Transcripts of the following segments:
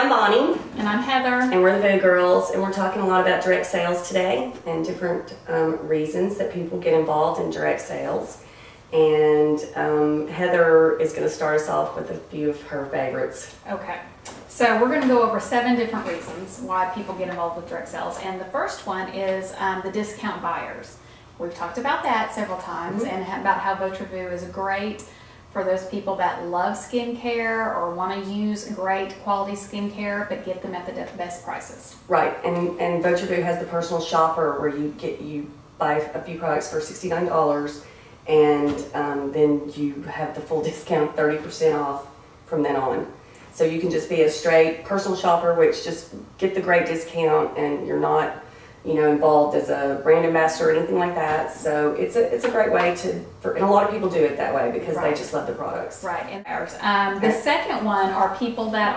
I'm Bonnie. And I'm Heather. And we're the Vogue Girls, and we're talking a lot about direct sales today and different reasons that people get involved in direct sales. And Heather is going to start us off with a few of her favorites. Okay. So we're going to go over 7 different reasons why people get involved with direct sales. And the first one is the discount buyers. We've talked about that several times and about how Votre Vue is great for those people that love skincare or want to use great quality skincare but get them at the best prices. Right, and Votre Vue has the personal shopper where you buy a few products for $69 and then you have the full discount, 30% off from then on. So you can just be a straight personal shopper, which just get the great discount and you're not involved as a brand ambassador or anything like that. So it's a great way and a lot of people do it that way because they just love the products. Right, and ours. The second one are people that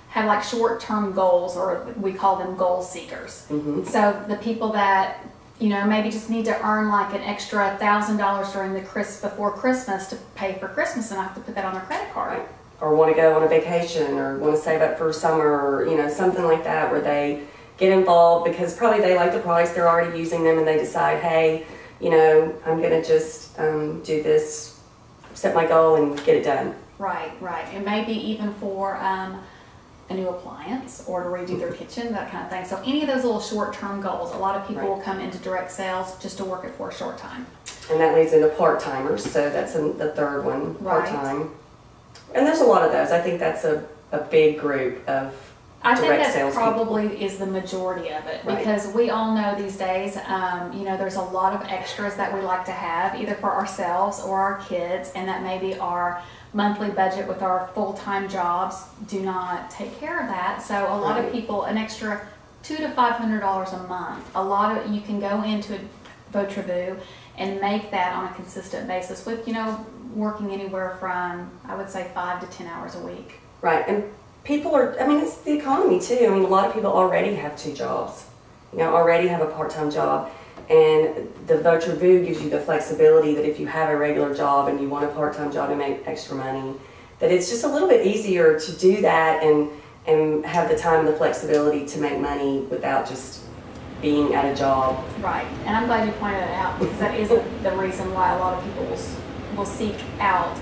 have like short-term goals, or we call them goal seekers. So the people that maybe just need to earn like an extra $1,000 during before Christmas to pay for Christmas and I have to put that on their credit card. Right. Or want to go on a vacation or want to save up for summer or something like that where they get involved because probably they like the products, they're already using them, and they decide, hey, I'm going to just do this, set my goal, and get it done. Right, right. And maybe even for a new appliance or to redo their kitchen, that kind of thing. So any of those little short-term goals, a lot of people will come into direct sales just to work it for a short time. And that leads into part-timers, so that's the third one, part-time. And there's a lot of those. I think that's a big group of I think that probably is the majority of it because we all know these days, there's a lot of extras that we like to have either for ourselves or our kids, and that maybe our monthly budget with our full-time jobs do not take care of that. So a lot of people, an extra $200 to $500 a month, you can go into Votre Vue and make that on a consistent basis with, working anywhere from, I would say, 5 to 10 hours a week. Right, and people it's the economy too. A lot of people already have 2 jobs, already have a part-time job. And the Votre Vue gives you the flexibility that if you have a regular job and you want a part-time job to make extra money, that it's just a little bit easier to do that and have the time and the flexibility to make money without just being at a job. Right, and I'm glad you pointed that out because that is the reason why a lot of people will seek out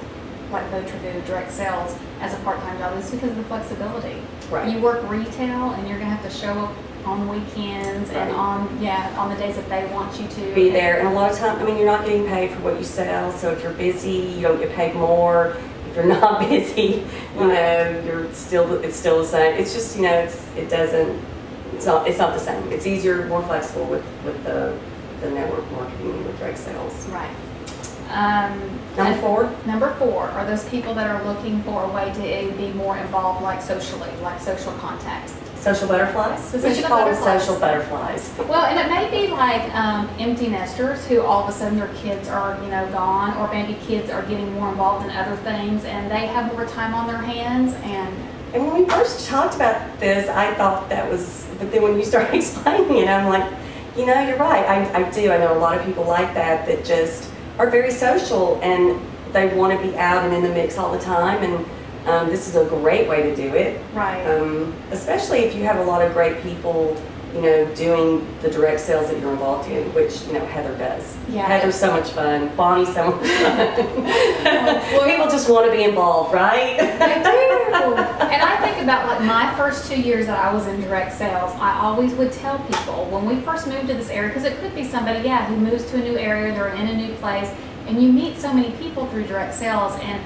like Votre Vue direct sales as a part-time job is because of the flexibility. Right. You work retail and you're going to have to show up on weekends and on the days that they want you to be there. And a lot of time, you're not getting paid for what you sell. So if you're busy, you don't get paid more. If you're not busy, it's still the same. It's just it's not the same. It's easier, more flexible with the network marketing with direct sales. Right. Number 4 are those people that are looking for a way to be more involved, like socially, like social contact. Social butterflies? We should call them social butterflies. Well, and it may be like empty nesters who all of a sudden their kids are, gone, or maybe kids are getting more involved in other things and they have more time on their hands. And when we first talked about this, I thought that was, but then when you started explaining it, I'm like, you're right. I do. I know a lot of people like that just are very social and they want to be out and in the mix all the time, and this is a great way to do it. Right. Especially if you have a lot of great people, doing the direct sales that you're involved in, which, Heather does. Yeah. Heather's so much fun. Bonnie's so much fun. People just want to be involved, right? They do. And I think about like my first 2 years that I was in direct sales, I always would tell people when we first moved to this area, because it could be somebody, who moves to a new area, they're in a new place, and you meet so many people through direct sales. And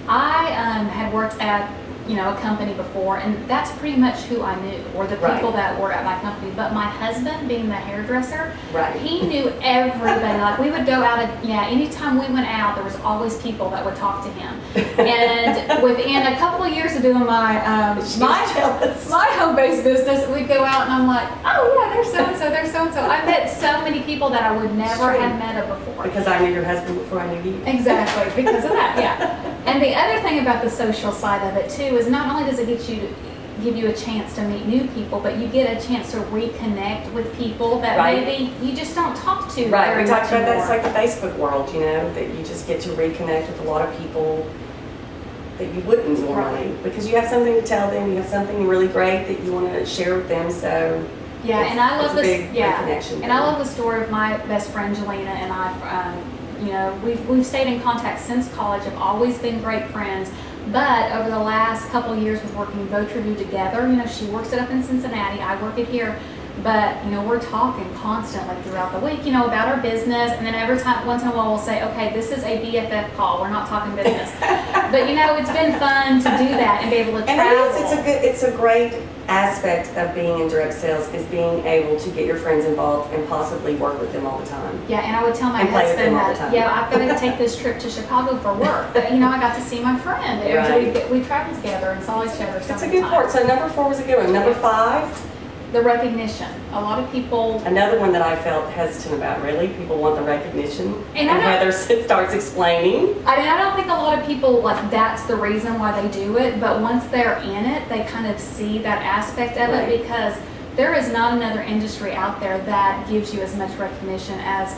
I had worked at a company before, and that's pretty much who I knew, or the people that were at my company. But my husband, being the hairdresser, he knew everybody. Like we would go out, anytime we went out, there was always people that would talk to him. And within a couple of years of doing my home-based business, we'd go out, and I'm like, oh yeah, there's so and so, there's so and so. I met so many people that I would never have met before. Because I knew your husband before I knew you. Exactly, because of that, And the other thing about the social side of it too is not only does it give you a chance to meet new people, but you get a chance to reconnect with people that maybe you just don't talk to. Right, we talked about that. It's like the Facebook world, that you just get to reconnect with a lot of people that you wouldn't normally, because you have something to tell them, you have something really great that you want to share with them. So yeah, and I love this. Big connection. And I love the story of my best friend Jelena and I. You know, we've stayed in contact since college. Have always been great friends. But over the last couple of years with working boat review together, you know, she works it up in Cincinnati, I work it here. But, you know, we're talking constantly throughout the week, you know, about our business. And then every time, once in a while, we'll say, okay, this is a BFF call. We're not talking business. But, you know, it's been fun to do that and be able to travel. And it's a great aspect of being in direct sales, is being able to get your friends involved and possibly work with them all the time. Yeah, and I would tell my husband that, yeah, I've got to take this trip to Chicago for work. But, you know, I got to see my friend. Right. We traveled together and saw each other. That's a good part. So number 4 was a good one. Number 5? The recognition. A lot of people... Another one that I felt hesitant about, really. People want the recognition. And Heather starts explaining. I mean, I don't think a lot of people, like, that's the reason why they do it, but once they're in it, they kind of see that aspect of it, because there is not another industry out there that gives you as much recognition as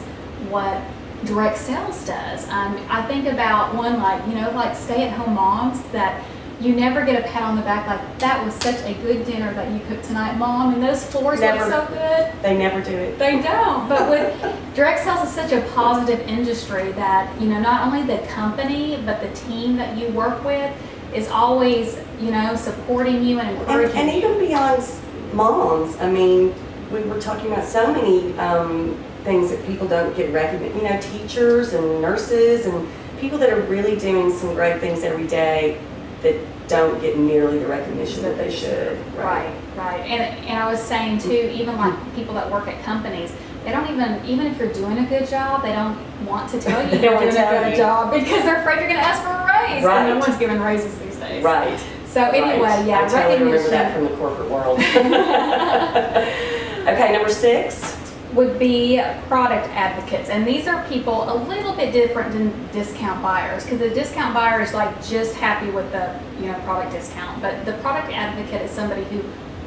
what direct sales does. I think about one, like, you know, like stay-at-home moms that you never get a pat on the back like, that was such a good dinner that you cooked tonight, Mom, and those floors look so good. They never do it. They don't. But with direct sales is such a positive industry that, you know, not only the company, but the team that you work with is always, you know, supporting you and encouraging you. And even beyond moms, I mean, we were talking about so many things that people don't get recognized. You know, teachers and nurses and people that are really doing some great things every day that don't get nearly the recognition that they should. Right. And I was saying too, even like people that work at companies, they don't even if you're doing a good job, they don't want to tell you you're doing a good job because they're afraid you're going to ask for a raise. Right. And no one's giving raises these days. Right. So anyway, yeah, I totally remember that from the corporate world. Okay, number 6 would be product advocates, and these are people a little bit different than discount buyers, because the discount buyer is like just happy with the, you know, product discount, but the product advocate is somebody who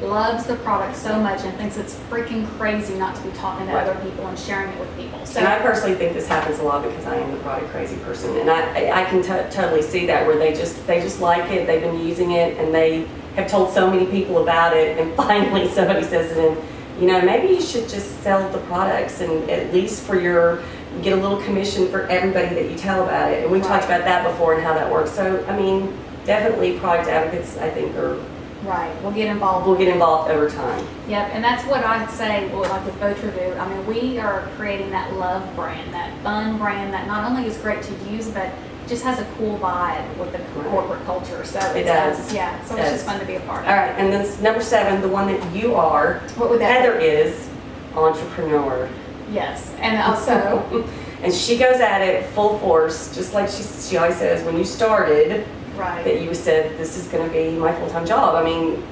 loves the product so much and thinks it's freaking crazy not to be talking to other people and sharing it with people. So, and I personally think this happens a lot because I am the product crazy person, and I can totally see that, where they just like it, they've been using it, and they have told so many people about it, and finally somebody says to them, you know, maybe you should just sell the products, and at least get a little commission for everybody that you tell about it. And we talked about that before and how that works. So, I mean, definitely product advocates, I think, are... Right, we'll get involved. We'll get involved over time. Yep, and that's what I'd say, well, like with Boat Review, I mean, we are creating that love brand, that fun brand that not only is great to use, but just has a cool vibe with the corporate culture. So it does. Yeah, so it's just fun to be a part of. All right, and then number 7, the one that you are, what would that Heather be? is entrepreneur. Yes, and also... and she goes at it full force, just like she always says, when you started, that you said, this is going to be my full-time job. I mean,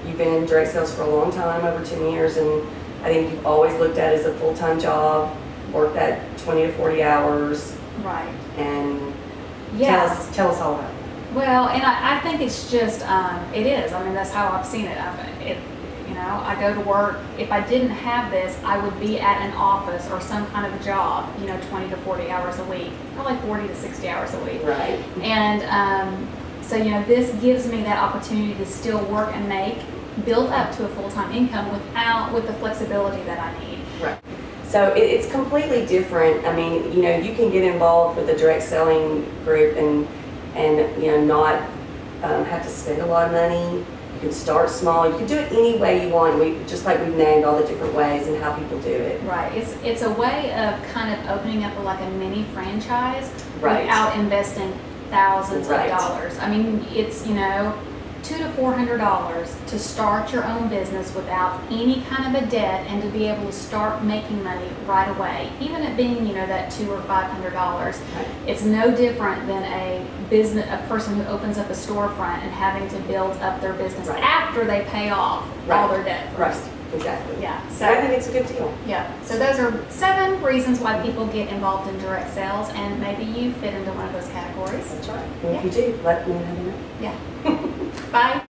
you've been in direct sales for a long time, over 10 years, and I think you've always looked at it as a full-time job, worked that 20 to 40 hours. Right. And yeah. Tell us all about it. Well, and I think it's just, it is. I mean, that's how I've seen it. You know, I go to work. If I didn't have this, I would be at an office or some kind of a job, you know, 20 to 40 hours a week, probably 40 to 60 hours a week. Right. And so, you know, this gives me that opportunity to still work and build up to a full-time income with the flexibility that I need. Right. So it's completely different. I mean, you know, you can get involved with a direct selling group and you know, not have to spend a lot of money. You can start small. You can do it any way you want. Just like we've named all the different ways and how people do it. Right. It's a way of kind of opening up like a mini franchise without investing thousands of dollars. I mean, it's, you know, $200 to $400 to start your own business without any kind of a debt and to be able to start making money right away. Even it being, you know, that $200 or $500, it's no different than a person who opens up a storefront and having to build up their business after they pay off all their debt first. Right. Exactly. Yeah. So I think it's a good deal. Yeah. So those are 7 reasons why people get involved in direct sales, and maybe you fit into one of those categories. That's right. And if you do, let me know. Yeah. Bye.